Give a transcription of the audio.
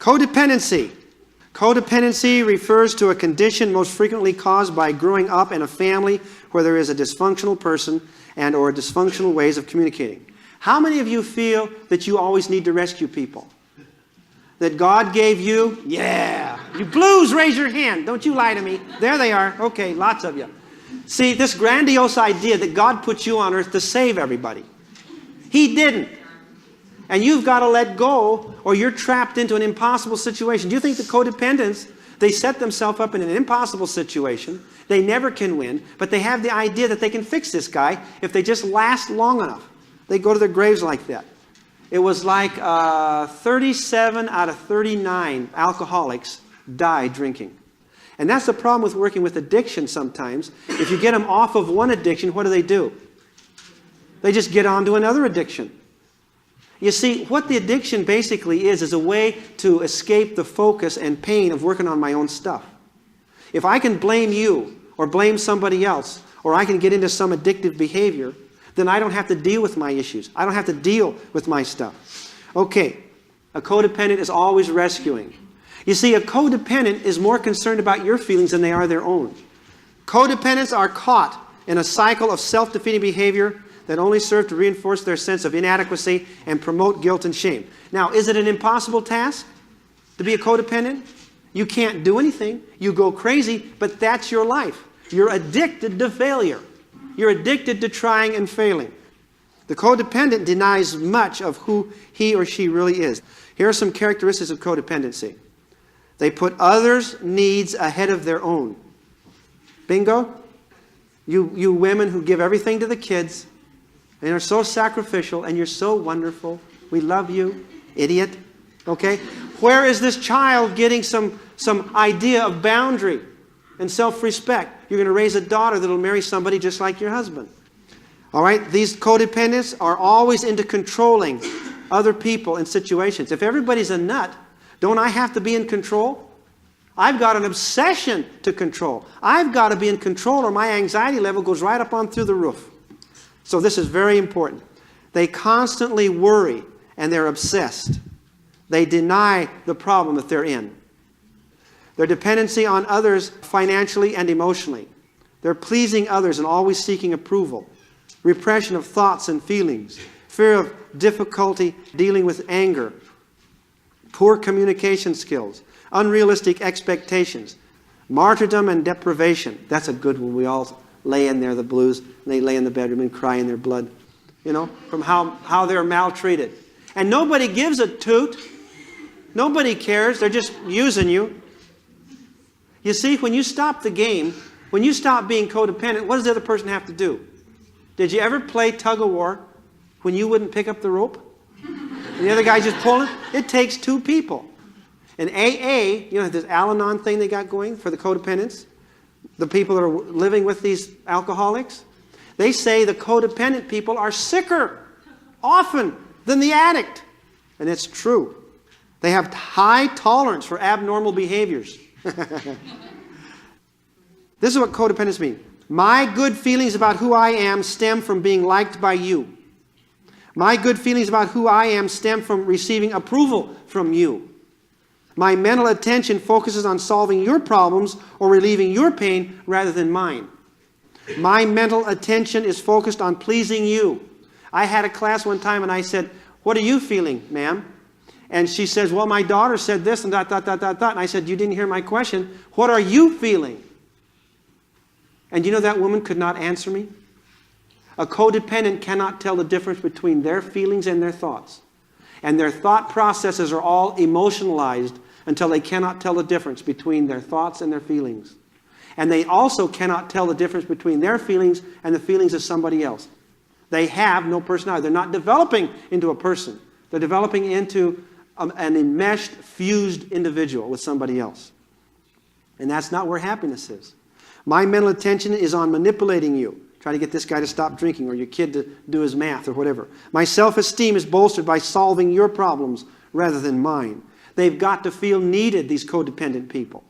Codependency. Codependency refers to a condition most frequently caused by growing up in a family where there is a dysfunctional person and or dysfunctional ways of communicating. How many of you feel that you always need to rescue people? That God gave you? Yeah. You blues, raise your hand. Don't you lie to me. There they are. Okay, lots of you. See, this grandiose idea that God put you on earth to save everybody. He didn't. And you've got to let go or you're trapped into an impossible situation. Do you think the codependents, they set themselves up in an impossible situation. They never can win, but they have the idea that they can fix this guy if they just last long enough. They go to their graves like that. It was like 37 out of 39 alcoholics die drinking. And that's the problem with working with addiction sometimes. If you get them off of one addiction, what do? They just get on to another addiction. You see, what the addiction basically is a way to escape the focus and pain of working on my own stuff. If I can blame you or blame somebody else, or I can get into some addictive behavior, then I don't have to deal with my issues. I don't have to deal with my stuff. Okay, a codependent is always rescuing. You see, a codependent is more concerned about your feelings than they are their own. Codependents are caught in a cycle of self-defeating behavior that only serve to reinforce their sense of inadequacy and promote guilt and shame. Now, is it an impossible task to be a codependent? You can't do anything. You go crazy, but that's your life. You're addicted to failure. You're addicted to trying and failing. The codependent denies much of who he or she really is. Here are some characteristics of codependency. They put others' needs ahead of their own. Bingo? You women who give everything to the kids and are so sacrificial and you're so wonderful. We love you, idiot. Okay? Where is this child getting some idea of boundary and self-respect? You're going to raise a daughter that will marry somebody just like your husband. All right? These codependents are always into controlling other people and situations. If everybody's a nut, don't I have to be in control? I've got an obsession to control. I've got to be in control or my anxiety level goes right up on through the roof. So this is very important. They constantly worry and they're obsessed. They deny the problem that they're in. Their dependency on others financially and emotionally. They're pleasing others and always seeking approval. Repression of thoughts and feelings. Fear of difficulty dealing with anger. Poor communication skills. Unrealistic expectations. Martyrdom and deprivation. That's a good one. We all lay in there, the blues. And they lay in the bedroom and cry in their blood. You know, from how they're maltreated. And nobody gives a toot. Nobody cares. They're just using you. You see, when you stop the game, when you stop being codependent, what does the other person have to do? Did you ever play tug of war when you wouldn't pick up the rope? And the other guy just pulling? It takes two people. In AA, you know, this Al-Anon thing they got going for the codependents, the people that are living with these alcoholics, they say the codependent people are sicker often than the addict. And it's true. They have high tolerance for abnormal behaviors. This is what codependence means. My good feelings about who I am stem from being liked by you. My good feelings about who I am stem from receiving approval from you. My mental attention focuses on solving your problems or relieving your pain rather than mine. My mental attention is focused on pleasing you. I had a class one time and I said, "What are you feeling, ma'am?" And she says, "Well, my daughter said this and that. And I said, "You didn't hear my question. What are you feeling?" And you know that woman could not answer me? A codependent cannot tell the difference between their feelings and their thoughts. And their thought processes are all emotionalized until they cannot tell the difference between their thoughts and their feelings. And they also cannot tell the difference between their feelings and the feelings of somebody else. They have no personality. They're not developing into a person. They're developing into an enmeshed, fused individual with somebody else. And that's not where happiness is. My mental attention is on manipulating you. Try to get this guy to stop drinking or your kid to do his math or whatever. My self-esteem is bolstered by solving your problems rather than mine. They've got to feel needed, these codependent people.